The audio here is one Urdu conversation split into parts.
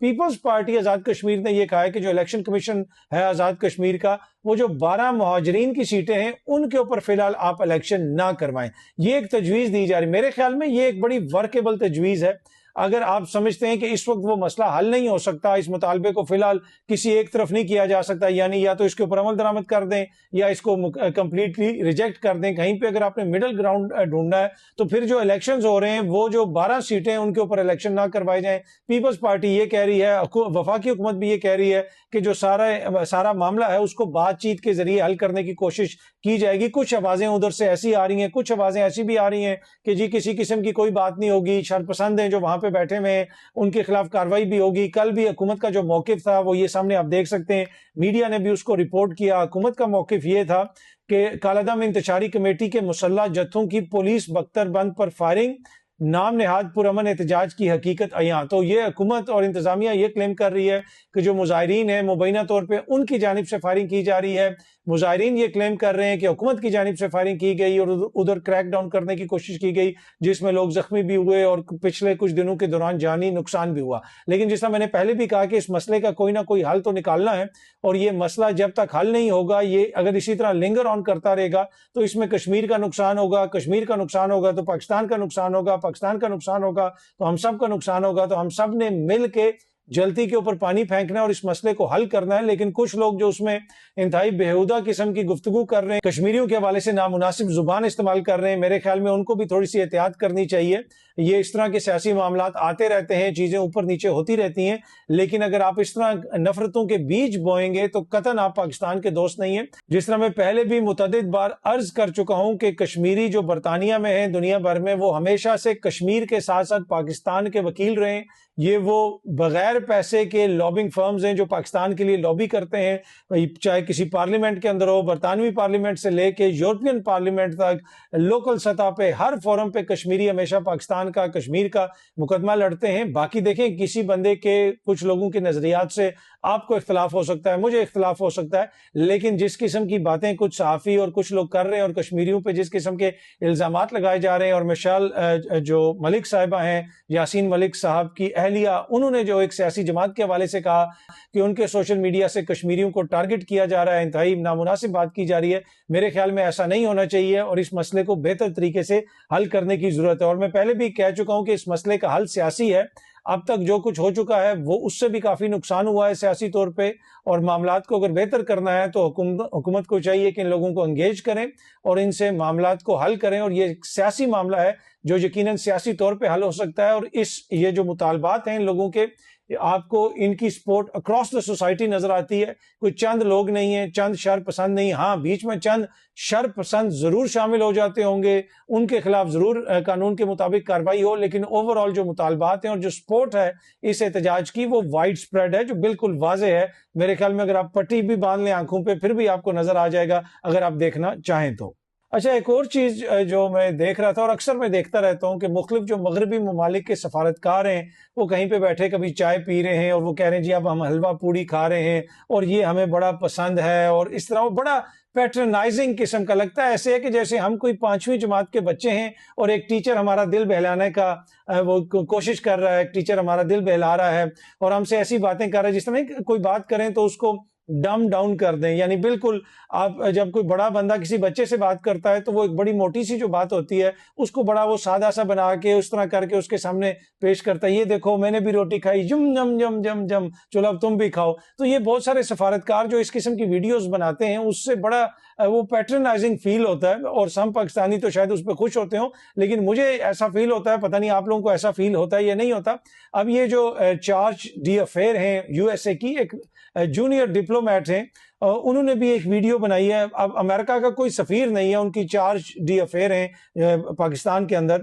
پیپلز پارٹی آزاد کشمیر نے یہ کہا ہے کہ جو الیکشن کمیشن ہے آزاد کشمیر کا، وہ جو 12 مہاجرین کی سیٹیں ہیں ان کے اوپر فی الحال آپ الیکشن نہ کروائیں، یہ ایک تجویز دی جا رہی ہے۔ میرے خیال میں یہ ایک بڑی ورکیبل تجویز ہے۔ اگر آپ سمجھتے ہیں کہ اس وقت وہ مسئلہ حل نہیں ہو سکتا، اس مطالبے کو فی الحال کسی ایک طرف نہیں کیا جا سکتا، یعنی یا تو اس کے اوپر عمل درآمد کر دیں یا اس کو کمپلیٹلی ریجیکٹ کر دیں، کہیں پہ اگر آپ نے مڈل گراؤنڈ ڈھونڈنا ہے تو پھر جو الیکشنز ہو رہے ہیں وہ جو 12 سیٹیں ان کے اوپر الیکشن نہ کروائے جائیں۔ پیپلز پارٹی یہ کہہ رہی ہے، وفاقی حکومت بھی یہ کہہ رہی ہے کہ جو سارا معاملہ ہے اس کو بات چیت کے ذریعے حل کرنے کی کوشش کی جائے گی۔ کچھ آوازیں ادھر سے ایسی آ رہی ہیں، کچھ آوازیں ایسی بھی آ رہی ہیں کہ جی کسی قسم کی کوئی بات نہیں ہوگی، شرپسند ہیں جو وہاں پہ بیٹھے ہوئے ہیں ان کے خلاف کارروائی بھی ہوگی۔ کل بھی حکومت کا جو موقف تھا وہ یہ سامنے آپ دیکھ سکتے ہیں، میڈیا نے بھی اس کو رپورٹ کیا۔ حکومت کا موقف یہ تھا کہ کالعدم انتشاری کمیٹی کے مسلح جتھوں کی پولیس بختر بند پر فائرنگ، نام نہاد پرامن احتجاج کی حقیقت عیاں۔ تو یہ حکومت اور انتظامیہ یہ کلیم کر رہی ہے کہ جو مظاہرین ہیں مبینہ طور پہ ان کی جانب سے فائرنگ کی جا رہی ہے۔ مظاہرین یہ کلیم کر رہے ہیں کہ حکومت کی جانب سے فائرنگ کی گئی اور ادھر کریک ڈاؤن کرنے کی کوشش کی گئی، جس میں لوگ زخمی بھی ہوئے اور پچھلے کچھ دنوں کے دوران جانی نقصان بھی ہوا۔ لیکن جس طرح میں نے پہلے بھی کہا کہ اس مسئلے کا کوئی نہ کوئی حل تو نکالنا ہے، اور یہ مسئلہ جب تک حل نہیں ہوگا، یہ اگر اسی طرح لنگر آن کرتا رہے گا تو اس میں کشمیر کا نقصان ہوگا، کشمیر کا نقصان ہوگا تو پاکستان کا نقصان ہوگا، پاکستان کا نقصان ہوگا تو ہم سب کا نقصان ہوگا۔ تو ہم سب نے مل کے جلتی کے اوپر پانی پھینکنا ہے اور اس مسئلے کو حل کرنا ہے۔ لیکن کچھ لوگ جو اس میں انتہائی بےہودہ قسم کی گفتگو کر رہے ہیں، کشمیریوں کے حوالے سے نامناسب زبان استعمال کر رہے ہیں، میرے خیال میں ان کو بھی تھوڑی سی احتیاط کرنی چاہیے۔ یہ اس طرح کے سیاسی معاملات آتے رہتے ہیں، چیزیں اوپر نیچے ہوتی رہتی ہیں، لیکن اگر آپ اس طرح نفرتوں کے بیج بوئیں گے تو قطعاً آپ پاکستان کے دوست نہیں ہیں۔ جس طرح میں پہلے بھی متعدد بار عرض کر چکا ہوں کہ کشمیری جو برطانیہ میں ہیں، دنیا بھر میں، وہ ہمیشہ سے کشمیر کے ساتھ ساتھ پاکستان کے وکیل رہے ہیں۔ یہ وہ بغیر پیسے کے لابنگ فرمز ہیں جو پاکستان کے لیے لابی کرتے ہیں، چاہے کسی پارلیمنٹ کے اندر ہو، برطانوی پارلیمنٹ سے لے کے یورپین پارلیمنٹ تک، لوکل سطح پہ ہر فورم پہ کشمیری ہمیشہ پاکستان کا، کشمیر کا مقدمہ لڑتے ہیں۔ باقی دیکھیں کسی بندے کے، کچھ لوگوں کے نظریات سے آپ کو اختلاف ہو سکتا ہے، مجھے اختلاف ہو سکتا ہے، لیکن جس قسم کی باتیں کچھ صحافی اور کچھ لوگ کر رہے ہیں اور کشمیریوں پہ جس قسم کے الزامات لگائے جا رہے ہیں، اور مشال جو ملک صاحبہ ہیں، یاسین ملک صاحب کی اہلیہ، انہوں نے جو ایک سیاسی جماعت کے حوالے سے کہا کہ ان کے سوشل میڈیا سے کشمیریوں کو ٹارگٹ کیا جا رہا ہے، انتہائی نامناسب بات کی جا رہی ہے۔ میرے خیال میں ایسا نہیں ہونا چاہیے اور اس مسئلے کو بہتر طریقے سے حل کرنے کی ضرورت ہے۔ اور میں پہلے بھی کہہ چکا ہوں کہ اس مسئلے کا حل سیاسی ہے۔ اب تک جو کچھ ہو چکا ہے وہ اس سے بھی کافی نقصان ہوا ہے سیاسی طور پہ، اور معاملات کو اگر بہتر کرنا ہے تو حکومت کو چاہیے کہ ان لوگوں کو انگیج کریں اور ان سے معاملات کو حل کریں، اور یہ ایک سیاسی معاملہ ہے جو یقیناً سیاسی طور پہ حل ہو سکتا ہے۔ اور یہ جو مطالبات ہیں ان لوگوں کے، آپ کو ان کی سپورٹ اکراس دا سوسائٹی نظر آتی ہے، کوئی چند لوگ نہیں ہیں، چند شر پسند نہیں، ہاں بیچ میں چند شر پسند ضرور شامل ہو جاتے ہوں گے، ان کے خلاف ضرور قانون کے مطابق کارروائی ہو، لیکن اوورآل جو مطالبات ہیں اور جو سپورٹ ہے اس احتجاج کی، وہ وائڈ سپریڈ ہے، جو بالکل واضح ہے۔ میرے خیال میں اگر آپ پٹی بھی باندھ لیں آنکھوں پہ پھر بھی آپ کو نظر آ جائے گا اگر آپ دیکھنا چاہیں تو۔ اچھا، ایک اور چیز جو میں دیکھ رہا تھا اور اکثر میں دیکھتا رہتا ہوں کہ مختلف جو مغربی ممالک کے سفارتکار ہیں وہ کہیں پہ بیٹھے کبھی چائے پی رہے ہیں اور وہ کہہ رہے ہیں جی اب ہم حلوہ پوڑی کھا رہے ہیں اور یہ ہمیں بڑا پسند ہے، اور اس طرح وہ بڑا پیٹرنائزنگ قسم کا لگتا ہے، ایسے ہے کہ جیسے ہم کوئی 5ویں جماعت کے بچے ہیں اور ایک ٹیچر ہمارا دل بہلانے کا وہ کوشش کر رہا ہے، ایک ٹیچر ہمارا دل بہلا رہا ہے اور ہم سے ایسی باتیں کر رہا ہے جس طرح کوئی بات کریں تو اس کو ڈم ڈاؤن کر دیں۔ یعنی بالکل آپ جب کوئی بڑا بندہ کسی بچے سے بات کرتا ہے تو وہ ایک بڑی موٹی سی جو بات ہوتی ہے اس کو بڑا وہ سادہ سا بنا کے اس طرح کر کے اس کے سامنے پیش کرتا ہے، یہ دیکھو میں نے بھی روٹی کھائی، جم جم جم جم جم، چلو اب تم بھی کھاؤ۔ تو یہ بہت سارے سفارتکار جو اس قسم کی ویڈیوز بناتے ہیں اس سے بڑا وہ پیٹرنائزنگ فیل ہوتا ہے، اور سم پاکستانی تو شاید اس پہ خوش ہوتے ہوں، لیکن مجھے ایسا فیل ہوتا ہے، پتہ نہیں آپ لوگوں کو ایسا فیل ہوتا ہے یا نہیں ہوتا۔ اب یہ جو چارج ڈی افیر ہیں یو ایس اے کی، ایک جونیئر ڈپلومیٹ ہیں، انہوں نے بھی ایک ویڈیو بنائی ہے۔ اب امریکہ کا کوئی سفیر نہیں ہے، ان کی چارج ڈی افیر ہیں پاکستان کے اندر،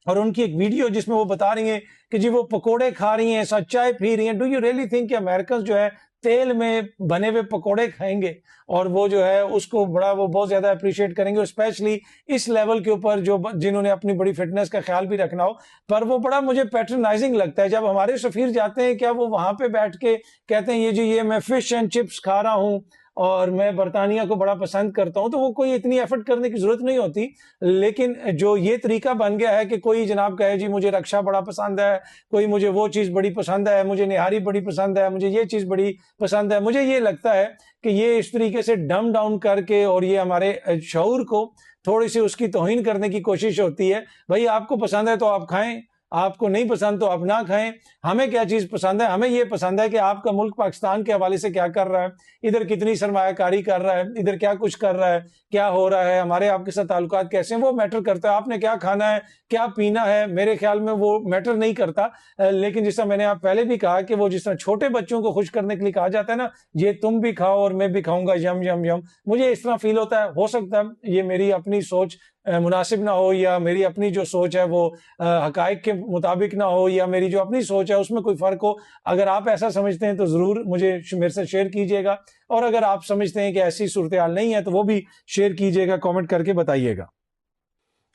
اور ان کی ایک ویڈیو جس میں وہ بتا رہی ہیں کہ جی وہ پکوڑے کھا رہی ہیں، ساتھ چائے پی رہی ہیں۔ ڈو یو ریئلی تھنک کہ امریکنز جو ہے تیل میں بنے ہوئے پکوڑے کھائیں گے اور وہ جو ہے اس کو بڑا وہ بہت زیادہ اپریشیٹ کریں گے، اسپیشلی اس لیول کے اوپر جو جنہوں نے اپنی بڑی فٹنس کا خیال بھی رکھنا ہو۔ پر وہ بڑا مجھے پیٹرنائزنگ لگتا ہے جب ہمارے سفیر جاتے ہیں، کیا وہ وہاں پہ بیٹھ کے کہتے ہیں یہ جی یہ میں فش اینڈ چپس کھا رہا ہوں اور میں برطانیہ کو بڑا پسند کرتا ہوں، تو وہ کوئی اتنی ایفرٹ کرنے کی ضرورت نہیں ہوتی. لیکن جو یہ طریقہ بن گیا ہے کہ کوئی جناب کہے جی مجھے رکشا بڑا پسند ہے، کوئی مجھے وہ چیز بڑی پسند ہے، مجھے نہاری بڑی پسند ہے، مجھے یہ چیز بڑی پسند ہے، مجھے یہ لگتا ہے کہ یہ اس طریقے سے ڈم ڈاؤن کر کے اور یہ ہمارے شعور کو تھوڑی سی اس کی توہین کرنے کی کوشش ہوتی ہے. بھائی آپ کو پسند ہے تو آپ کھائیں، آپ کو نہیں پسند تو آپ نہ کھائیں. ہمیں کیا چیز پسند ہے؟ ہمیں یہ پسند ہے کہ آپ کا ملک پاکستان کے حوالے سے کیا کر رہا ہے، ادھر کتنی سرمایہ کاری کر رہا ہے، ادھر کیا کچھ کر رہا ہے، کیا ہو رہا ہے، ہمارے آپ کے ساتھ تعلقات کیسے ہیں، وہ میٹر کرتا ہے. آپ نے کیا کھانا ہے، کیا پینا ہے، میرے خیال میں وہ میٹر نہیں کرتا. لیکن جس طرح میں نے آپ پہلے بھی کہا کہ وہ جس طرح چھوٹے بچوں کو خوش کرنے کے لیے کہا جاتا ہے نا، یہ تم بھی کھاؤ اور میں بھی کھاؤں گا، یم یم یم، مجھے اس طرح فیل ہوتا ہے. ہو سکتا ہے یہ میری اپنی سوچ مناسب نہ ہو، یا میری اپنی جو سوچ ہے وہ حقائق کے مطابق نہ ہو، یا میری جو اپنی سوچ ہے اس میں کوئی فرق ہو. اگر آپ ایسا سمجھتے ہیں تو ضرور مجھے میرے سے شیئر کیجئے گا، اور اگر آپ سمجھتے ہیں کہ ایسی صورتحال نہیں ہے تو وہ بھی شیئر کیجئے گا، کامنٹ کر کے بتائیے گا.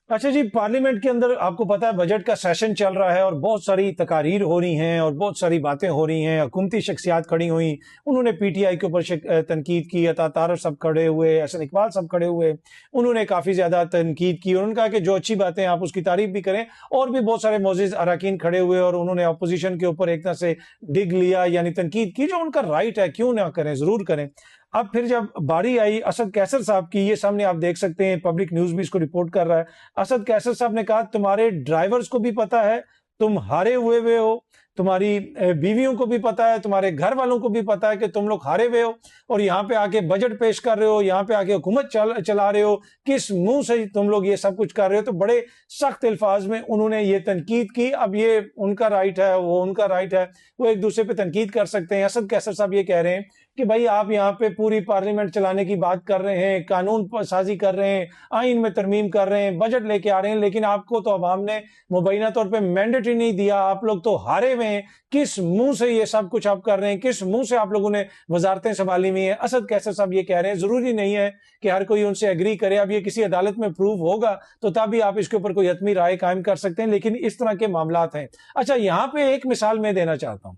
اچھا جی، پارلیمنٹ کے اندر آپ کو پتا ہے بجٹ کا سیشن چل رہا ہے اور بہت ساری تقاریر ہو رہی ہیں اور بہت ساری باتیں ہو رہی ہیں. حکومتی شخصیات کھڑی ہوئی، انہوں نے پی ٹی آئی کے اوپر تنقید کی. عطا طارق صاحب کھڑے ہوئے، احسن اقبال صاحب کھڑے ہوئے، انہوں نے کافی زیادہ تنقید کی. انہوں نے کہا کہ جو اچھی باتیں آپ اس کی تعریف بھی کریں. اور بھی بہت سارے معزز اراکین کھڑے ہوئے اور انہوں نے اپوزیشن کے اوپر ایک طرح سے ڈگ لیا، یعنی تنقید کی، جو ان کا رائٹ ہے، کیوں نہ کریں، ضرور کریں. اب پھر جب باری آئی اسد کیسر صاحب کی، یہ سامنے آپ دیکھ سکتے ہیں، پبلک نیوز بھی اس کو رپورٹ کر رہا ہے. اسد کیسر صاحب نے کہا تمہارے ڈرائیورز کو بھی پتا ہے تم ہارے ہوئے ہو، تمہاری بیویوں کو بھی پتا ہے، تمہارے گھر والوں کو بھی پتا ہے کہ تم لوگ ہارے ہوئے ہو، اور یہاں پہ آ کے بجٹ پیش کر رہے ہو، یہاں پہ آ کے حکومت چلا رہے ہو، کس منہ سے تم لوگ یہ سب کچھ کر رہے ہو. تو بڑے سخت الفاظ میں انہوں نے یہ تنقید کی. اب یہ ان کا رائٹ ہے، وہ ان کا رائٹ ہے، وہ ایک دوسرے پہ تنقید کر سکتے ہیں. اسد کیسر صاحب یہ کہہ رہے ہیں کہ بھائی آپ یہاں پہ پوری پارلیمنٹ چلانے کی بات کر رہے ہیں، قانون سازی کر رہے ہیں، آئین میں ترمیم کر رہے ہیں، بجٹ لے کے آ رہے ہیں، لیکن آپ کو تو عوام نے مبینہ طور پہ مینڈیٹ ہی نہیں دیا، آپ لوگ تو ہارے ہوئے ہیں. کس منہ سے یہ سب کچھ آپ کر رہے ہیں، کس منہ سے آپ لوگوں نے وزارتیں سنبھالی ہوئی ہیں. اسد کیسر صاحب یہ کہہ رہے ہیں ضروری نہیں ہے کہ ہر کوئی ان سے ایگری کرے. اب یہ کسی عدالت میں پروف ہوگا تو تب ہی آپ اس کے اوپر کوئی حتمی رائے قائم کر سکتے ہیں، لیکن اس طرح کے معاملات ہیں. اچھا، یہاں پہ ایک مثال میں دینا چاہتا ہوں.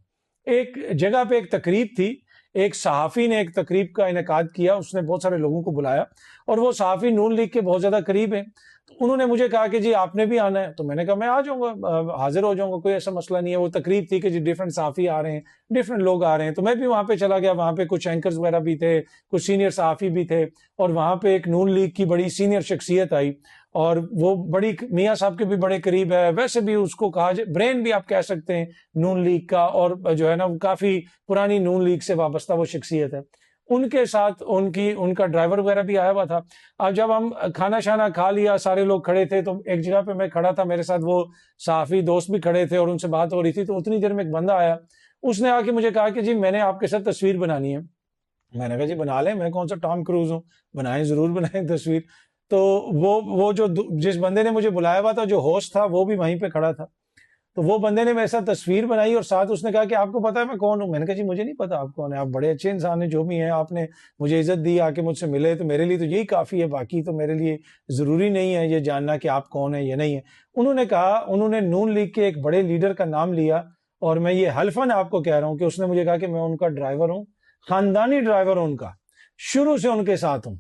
ایک جگہ پہ ایک تقریب تھی، ایک صحافی نے ایک تقریب کا انعقاد کیا، اس نے بہت سارے لوگوں کو بلایا، اور وہ صحافی نون لیگ کے بہت زیادہ قریب ہیں. انہوں نے مجھے کہا کہ جی آپ نے بھی آنا ہے. تو میں نے کہا میں آ جاؤں گا، حاضر ہو جاؤں گا، کوئی ایسا مسئلہ نہیں ہے. وہ تقریب تھی کہ جی ڈیفرنٹ صحافی آ رہے ہیں، ڈیفرنٹ لوگ آ رہے ہیں. تو میں بھی وہاں پہ چلا گیا. وہاں پہ کچھ اینکرز وغیرہ بھی تھے، کچھ سینئر صحافی بھی تھے، اور وہاں پہ ایک نون لیگ کی بڑی سینئر شخصیت آئی، اور وہ بڑی میاں صاحب کے بھی بڑے قریب ہے. ویسے بھی اس کو کہا جائے برین بھی آپ کہہ سکتے ہیں نون لیگ کا، اور جو ہے نا کافی پرانی نون لیگ سے وابستہ وہ شخصیت ہے. ان کے ساتھ ان کا ڈرائیور وغیرہ بھی آیا ہوا تھا. اب جب ہم کھانا شانا کھا لیا، سارے لوگ کھڑے تھے، تو ایک جگہ پہ میں کھڑا تھا، میرے ساتھ وہ صحافی دوست بھی کھڑے تھے اور ان سے بات ہو رہی تھی. تو اتنی دیر میں ایک بندہ آیا، اس نے آ کے مجھے کہا کہ جی میں نے آپ کے ساتھ تصویر بنانی ہے. میں نے کہا جی بنا لیں، میں کون سا ٹام کروز ہوں، بنائیں، ضرور بنائیں تصویر. تو وہ جو جس بندے نے مجھے بلایا ہوا تھا، جو ہوسٹ تھا، وہ بھی وہیں پہ کھڑا تھا. تو وہ بندے نے میرے ساتھ تصویر بنائی، اور ساتھ اس نے کہا کہ آپ کو پتا ہے میں کون ہوں. میں نے کہا جی مجھے نہیں پتا آپ کون ہیں، آپ بڑے اچھے انسان ہیں، جو بھی ہیں، آپ نے مجھے عزت دی، آ کے مجھ سے ملے، تو میرے لیے تو یہی کافی ہے، باقی تو میرے لیے ضروری نہیں ہے یہ جاننا کہ آپ کون ہیں یا نہیں ہے. انہوں نے کہا، انہوں نے نون لیگ کے ایک بڑے لیڈر کا نام لیا، اور میں یہ حلفاً آپ کو کہہ رہا ہوں کہ اس نے مجھے کہا کہ میں ان کا ڈرائیور ہوں، خاندانی ڈرائیور ہوں ان کا، شروع سے ان کے ساتھ ہوں،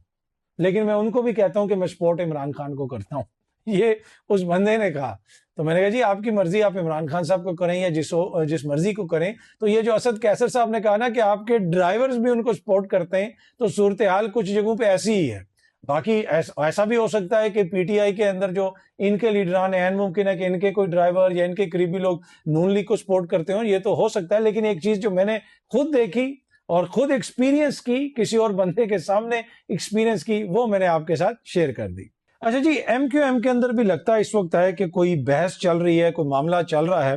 لیکن میں ان کو بھی کہتا ہوں کہ میں سپورٹ عمران خان کو کرتا ہوں. یہ اس بندے نے کہا. تو میں نے کہا جی آپ کی مرضی، آپ عمران خان صاحب کو کریں یا جس مرضی کو کریں. تو یہ جو اسد کیسر صاحب نے کہا نا کہ آپ کے ڈرائیورز بھی ان کو سپورٹ کرتے ہیں، تو صورتحال کچھ جگہوں پہ ایسی ہی ہے. باقی ایسا بھی ہو سکتا ہے کہ پی ٹی آئی کے اندر جو ان کے لیڈران ہیں، ممکن ہے کہ ان کے کوئی ڈرائیور یا ان کے قریبی لوگ نون لیگ کو سپورٹ کرتے ہوں، یہ تو ہو سکتا ہے. لیکن ایک چیز جو میں نے خود دیکھی اور خود ایکسپیرینس کی، کسی اور بندے کے سامنے ایکسپیرینس کی، وہ میں نے آپ کے ساتھ شیئر کر دی. اچھا جی، ایم کیو ایم کے اندر بھی لگتا ہے اس وقت ہے کہ کوئی بحث چل رہی ہے، کوئی معاملہ چل رہا ہے،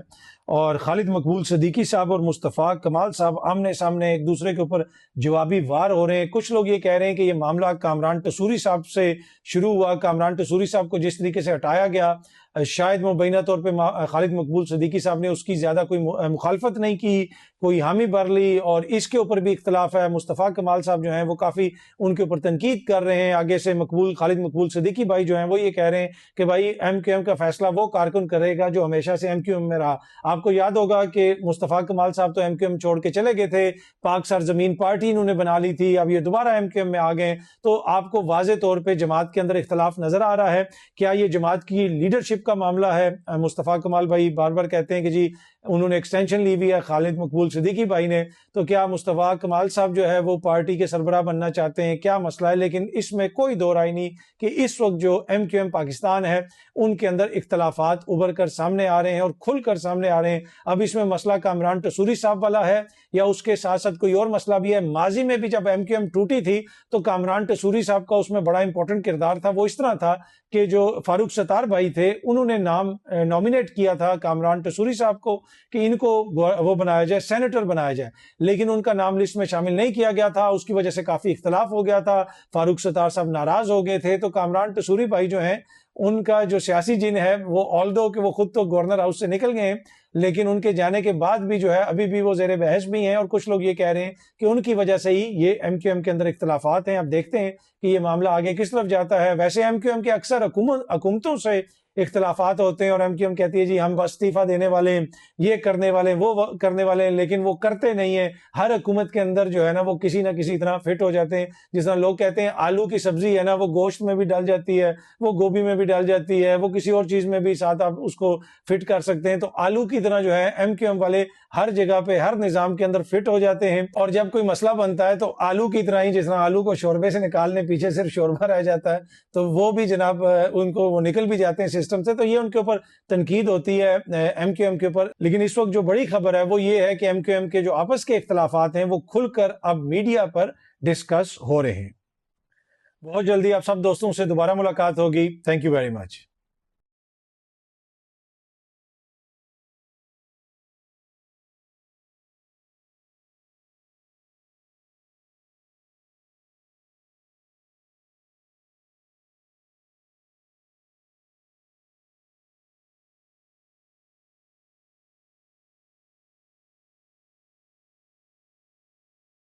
اور خالد مقبول صدیقی صاحب اور مصطفیٰ کمال صاحب آمنے سامنے ایک دوسرے کے اوپر جوابی وار ہو رہے ہیں. کچھ لوگ یہ کہہ رہے ہیں کہ یہ معاملہ کامران ٹسوری صاحب سے شروع ہوا. کامران ٹسوری صاحب کو جس طریقے سے ہٹایا گیا شاید مبینہ طور پہ خالد مقبول صدیقی صاحب نے اس کی زیادہ کوئی مخالفت نہیں کی، کوئی حامی بھر لی، اور اس کے اوپر بھی اختلاف ہے۔ مصطفیٰ کمال صاحب جو ہیں وہ کافی ان کے اوپر تنقید کر رہے ہیں، آگے سے خالد مقبول صدیقی بھائی جو ہیں وہ یہ کہہ رہے ہیں کہ بھائی ایم کیو ایم کا فیصلہ وہ کارکن کرے گا جو ہمیشہ سے ایم کیو ایم میں رہا۔ آپ کو یاد ہوگا کہ مصطفیٰ کمال صاحب تو ایم کیو ایم چھوڑ کے چلے گئے تھے، پاک سرزمین پارٹی انہوں نے بنا لی تھی، اب یہ دوبارہ ایم کیو ایم میں آ گئے، تو آپ کو واضح طور پہ جماعت کے اندر اختلاف نظر آ رہا ہے۔ کیا یہ جماعت کی لیڈرشپ کا معاملہ ہے؟ مصطفیٰ کمال بھائی بار بار کہتے ہیں کہ جی انہوں نے ایکسٹینشن لی ہوئی ہے خالد مقبول صدیقی بھائی نے، تو کیا مصطفیٰ کمال صاحب جو ہے وہ پارٹی کے سربراہ بننا چاہتے ہیں؟ کیا مسئلہ ہے؟ لیکن اس میں کوئی دو رائے نہیں کہ اس وقت جو ایم کیو ایم پاکستان ہے ان کے اندر اختلافات ابھر کر سامنے آ رہے ہیں اور کھل کر سامنے آ رہے ہیں۔ اب اس میں مسئلہ کامران ٹسوری صاحب والا ہے یا اس کے ساتھ ساتھ کوئی اور مسئلہ بھی ہے؟ ماضی میں بھی جب ایم کیو ایم ٹوٹی تھی تو کامران ٹسوری صاحب کا اس میں بڑا امپورٹنٹ کردار تھا۔ وہ اس طرح تھا کہ جو فاروق ستار بھائی تھے انہوں نے نامینیٹ کیا تھا کامران ٹسوری صاحب کو کہ ان کو وہ بنایا جائے، سینیٹر بنایا جائے، لیکن ان کا نام لسٹ میں شامل نہیں کیا گیا تھا۔ اس کی وجہ سے کافی اختلاف ہو گیا تھا، فاروق ستار صاحب ناراض ہو گئے تھے، تو کامران ٹسوری بھائی جو ہیں ان کا جو سیاسی جن ہے وہ آلدو کہ وہ خود تو گورنر ہاؤس سے نکل گئے ہیں، لیکن ان کے جانے کے بعد بھی جو ہے ابھی بھی وہ زیر بحث بھی ہیں، اور کچھ لوگ یہ کہہ رہے ہیں کہ ان کی وجہ سے ہی یہ ایم کیو ایم کے اندر اختلافات ہیں۔ اب دیکھتے ہیں کہ یہ معاملہ آگے کس طرف جاتا ہے۔ ویسے ایم کیو ایم کے اکثر حکومتوں سے اختلافات ہوتے ہیں اور ایم کیو ایم کہتی ہے جی ہم استعفیٰ دینے والے ہیں، یہ کرنے والے ہیں، وہ کرنے والے ہیں، لیکن وہ کرتے نہیں ہیں۔ ہر حکومت کے اندر جو ہے نا وہ کسی نہ کسی طرح فٹ ہو جاتے ہیں۔ جس طرح لوگ کہتے ہیں آلو کی سبزی ہے نا وہ گوشت میں بھی ڈال جاتی ہے، وہ گوبھی میں بھی ڈال جاتی ہے، وہ کسی اور چیز میں بھی ساتھ آپ اس کو فٹ کر سکتے ہیں۔ تو آلو کی طرح جو ہے ایم کیو ایم والے ہر جگہ پہ ہر نظام کے اندر فٹ ہو جاتے ہیں، اور جب کوئی مسئلہ بنتا ہے تو آلو کی طرح ہی، جس طرح آلو کو شوربے سے نکالنے پیچھے صرف شوربہ رہ جاتا ہے، تو وہ بھی جناب ان کو وہ نکل بھی جاتے ہیں سسٹم سے۔ تو یہ ان کے اوپر تنقید ہوتی ہے ایم کیو ایم کے اوپر۔ لیکن اس وقت جو بڑی خبر ہے وہ یہ ہے کہ ایم کیو ایم کے جو آپس کے اختلافات ہیں وہ کھل کر اب میڈیا پر ڈسکس ہو رہے ہیں۔ بہت جلدی آپ سب دوستوں سے دوبارہ ملاقات ہوگی۔ Thank you very much.